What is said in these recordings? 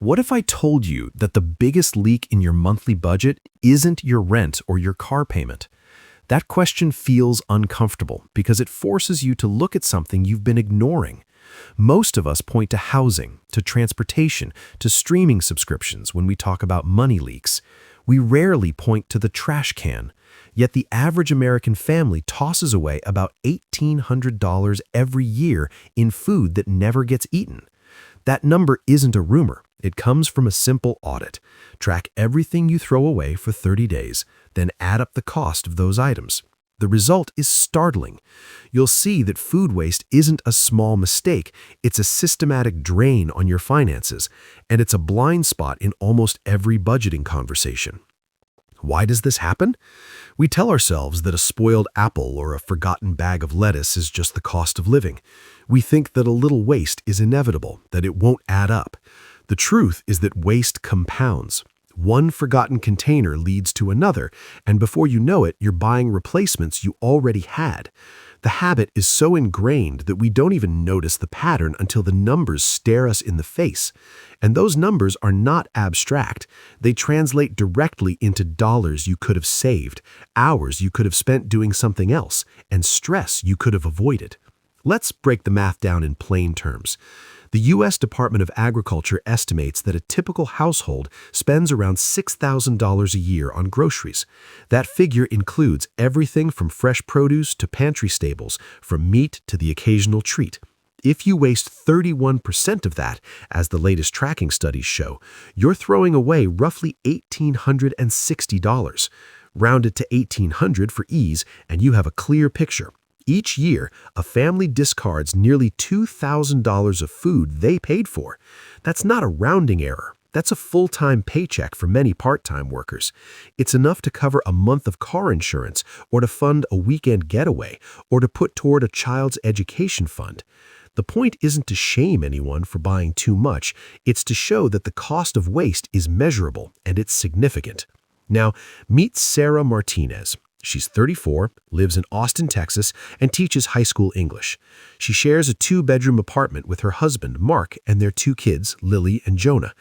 What if I told you that the biggest leak in your monthly budget isn't your rent or your car payment? That question feels uncomfortable because it forces you to look at something you've been ignoring. Most of us point to housing, to transportation, to streaming subscriptions when we talk about money leaks. We rarely point to the trash can. Yet the average American family tosses away about $1,800 every year in food that never gets eaten. That number isn't a rumor. It comes from a simple audit. Track everything you throw away for 30 days, then add up the cost of those items. The result is startling. You'll see that food waste isn't a small mistake, it's a systematic drain on your finances, and it's a blind spot in almost every budgeting conversation. Why does this happen? We tell ourselves that a spoiled apple or a forgotten bag of lettuce is just the cost of living. We think that a little waste is inevitable, that it won't add up. The truth is that waste compounds. One forgotten container leads to another, and before you know it, you're buying replacements you already had. The habit is so ingrained that we don't even notice the pattern until the numbers stare us in the face. And those numbers are not abstract. They translate directly into dollars you could have saved, hours you could have spent doing something else, and stress you could have avoided. Let's break the math down in plain terms. The U.S. Department of Agriculture estimates that a typical household spends around $6,000 a year on groceries. That figure includes everything from fresh produce to pantry staples, from meat to the occasional treat. If you waste 31% of that, as the latest tracking studies show, you're throwing away roughly $1,860. Round it to $1,800 for ease, and you have a clear picture. Each year, a family discards nearly $2,000 of food they paid for. That's not a rounding error. That's a full-time paycheck for many part-time workers. It's enough to cover a month of car insurance, or to fund a weekend getaway, or to put toward a child's education fund. The point isn't to shame anyone for buying too much. It's to show that the cost of waste is measurable, and it's significant. Now, meet Sarah Martinez. She's 34, lives in Austin, Texas, and teaches high school English. She shares a 2-bedroom apartment with her husband, Mark, and their 2 kids, Lily and Jonah.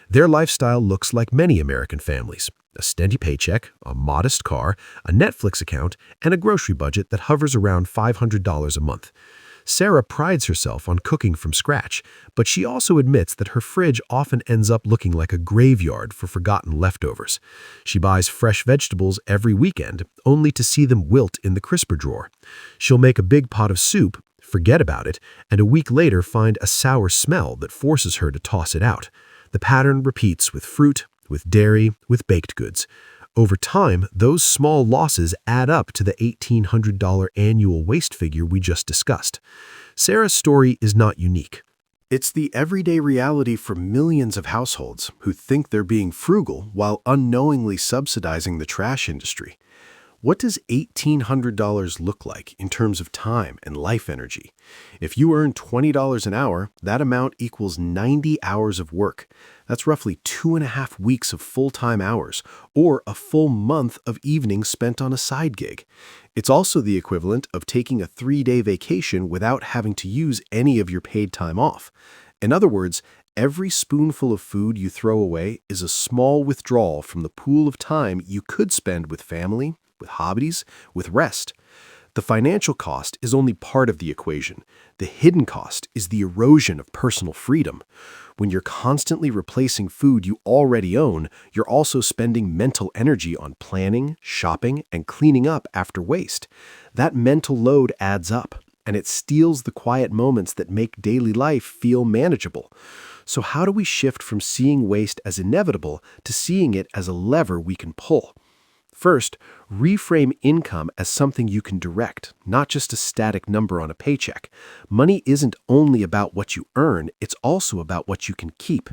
Their lifestyle looks like many American families: a steady paycheck, a modest car, a Netflix account, and a grocery budget that hovers around $500 a month. Sarah prides herself on cooking from scratch, but she also admits that her fridge often ends up looking like a graveyard for forgotten leftovers. She buys fresh vegetables every weekend, only to see them wilt in the crisper drawer. She'll make a big pot of soup, forget about it, and a week later find a sour smell that forces her to toss it out. The pattern repeats with fruit, with dairy, with baked goods. Over time, those small losses add up to the $1,800 annual waste figure we just discussed. Sarah's story is not unique. It's the everyday reality for millions of households who think they're being frugal while unknowingly subsidizing the trash industry. What does $1,800 look like in terms of time and life energy? If you earn $20 an hour, that amount equals 90 hours of work. That's roughly 2.5 weeks of full-time hours, or a full month of evenings spent on a side gig. It's also the equivalent of taking a 3-day vacation without having to use any of your paid time off. In other words, every spoonful of food you throw away is a small withdrawal from the pool of time you could spend with family, with hobbies, with rest. The financial cost is only part of the equation. The hidden cost is the erosion of personal freedom. When you're constantly replacing food you already own, you're also spending mental energy on planning, shopping, and cleaning up after waste. That mental load adds up, and it steals the quiet moments that make daily life feel manageable. So how do we shift from seeing waste as inevitable to seeing it as a lever we can pull? First, reframe income as something you can direct, not just a static number on a paycheck. Money isn't only about what you earn, it's also about what you can keep.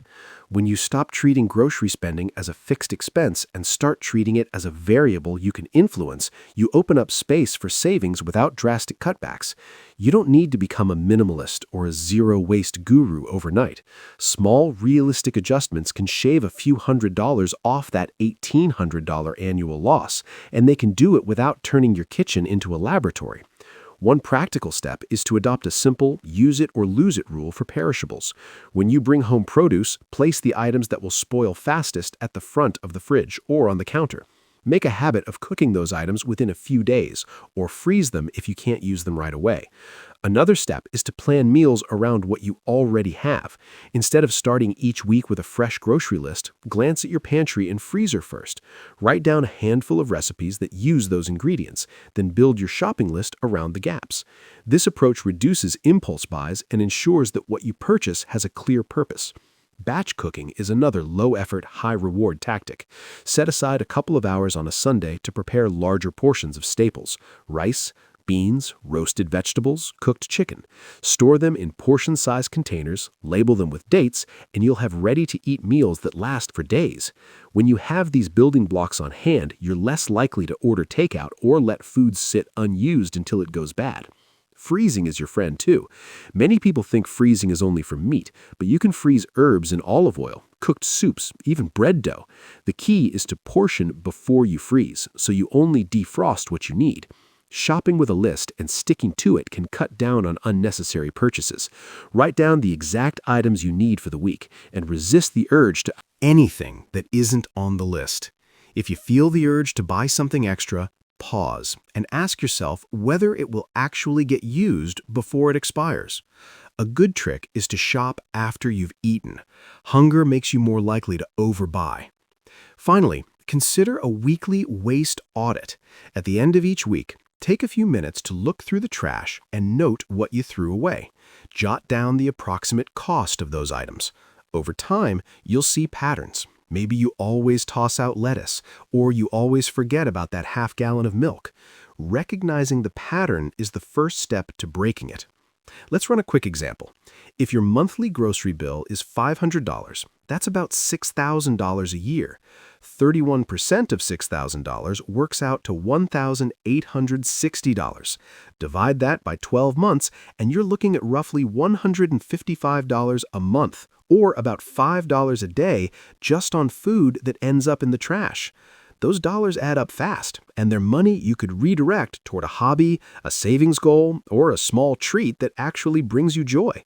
When you stop treating grocery spending as a fixed expense and start treating it as a variable you can influence, you open up space for savings without drastic cutbacks. You don't need to become a minimalist or a zero-waste guru overnight. Small, realistic adjustments can shave a few $100s off that $1,800 annual loss, and they can do it without turning your kitchen into a laboratory. One practical step is to adopt a simple use it or lose it rule for perishables. When you bring home produce, place the items that will spoil fastest at the front of the fridge or on the counter. Make a habit of cooking those items within a few days, or freeze them if you can't use them right away. Another step is to plan meals around what you already have. Instead of starting each week with a fresh grocery list, glance at your pantry and freezer first. Write down a handful of recipes that use those ingredients, then build your shopping list around the gaps. This approach reduces impulse buys and ensures that what you purchase has a clear purpose. Batch cooking is another low-effort, high-reward tactic. Set aside a couple of hours on a Sunday to prepare larger portions of staples: rice, beans, roasted vegetables, cooked chicken. Store them in portion-sized containers, label them with dates, and you'll have ready-to-eat meals that last for days. When you have these building blocks on hand, you're less likely to order takeout or let food sit unused until it goes bad. Freezing is your friend too. Many people think freezing is only for meat, but you can freeze herbs and olive oil, cooked soups, even bread dough. The key is to portion before you freeze, so you only defrost what you need. Shopping with a list and sticking to it can cut down on unnecessary purchases. Write down the exact items you need for the week and resist the urge to anything that isn't on the list. If you feel the urge to buy something extra, pause and ask yourself whether it will actually get used before it expires. A good trick is to shop after you've eaten. Hunger makes you more likely to overbuy. Finally, consider a weekly waste audit. At the end of each week, take a few minutes to look through the trash and note what you threw away. Jot down the approximate cost of those items. Over time, you'll see patterns. Maybe you always toss out lettuce, or you always forget about that half-gallon of milk. Recognizing the pattern is the first step to breaking it. Let's run a quick example. If your monthly grocery bill is $500, that's about $6,000 a year. 31% of $6,000 works out to $1,860. Divide that by 12 months, and you're looking at roughly $155 a month, or about $5 a day just on food that ends up in the trash. Those dollars add up fast, and they're money you could redirect toward a hobby, a savings goal, or a small treat that actually brings you joy.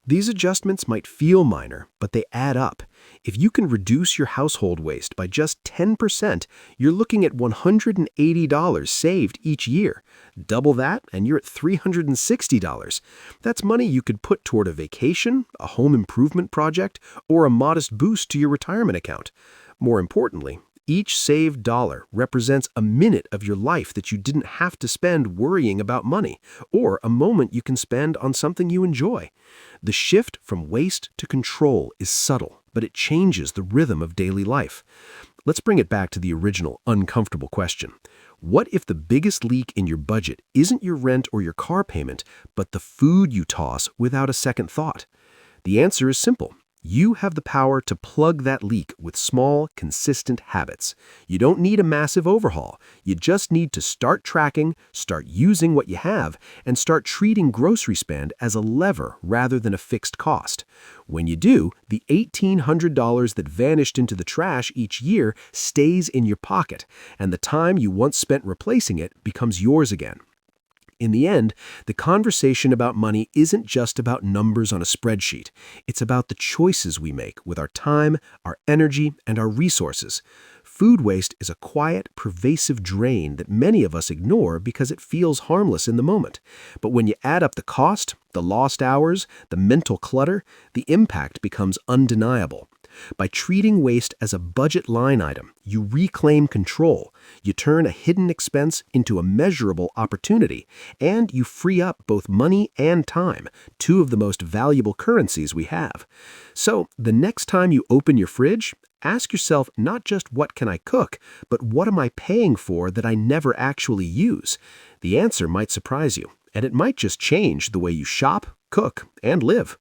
These adjustments might feel minor, but they add up. If you can reduce your household waste by just 10%, you're looking at $180 saved each year. Double that, and you're at $360. That's money you could put toward a vacation, a home improvement project, or a modest boost to your retirement account. More importantly, each saved dollar represents a minute of your life that you didn't have to spend worrying about money, or a moment you can spend on something you enjoy. The shift from waste to control is subtle, but it changes the rhythm of daily life. Let's bring it back to the original uncomfortable question. What if the biggest leak in your budget isn't your rent or your car payment, but the food you toss without a second thought? The answer is simple. You have the power to plug that leak with small, consistent habits. You don't need a massive overhaul. You just need to start tracking, start using what you have, and start treating grocery spend as a lever rather than a fixed cost. When you do, the $1,800 that vanished into the trash each year stays in your pocket, and the time you once spent replacing it becomes yours again. In the end, the conversation about money isn't just about numbers on a spreadsheet. It's about the choices we make with our time, our energy, and our resources. Food waste is a quiet, pervasive drain that many of us ignore because it feels harmless in the moment. But when you add up the cost, the lost hours, the mental clutter, the impact becomes undeniable. By treating waste as a budget line item, you reclaim control. You turn a hidden expense into a measurable opportunity, and you free up both money and time, two of the most valuable currencies we have. So, the next time you open your fridge, ask yourself not just what can I cook, but what am I paying for that I never actually use? The answer might surprise you, and it might just change the way you shop, cook, and live.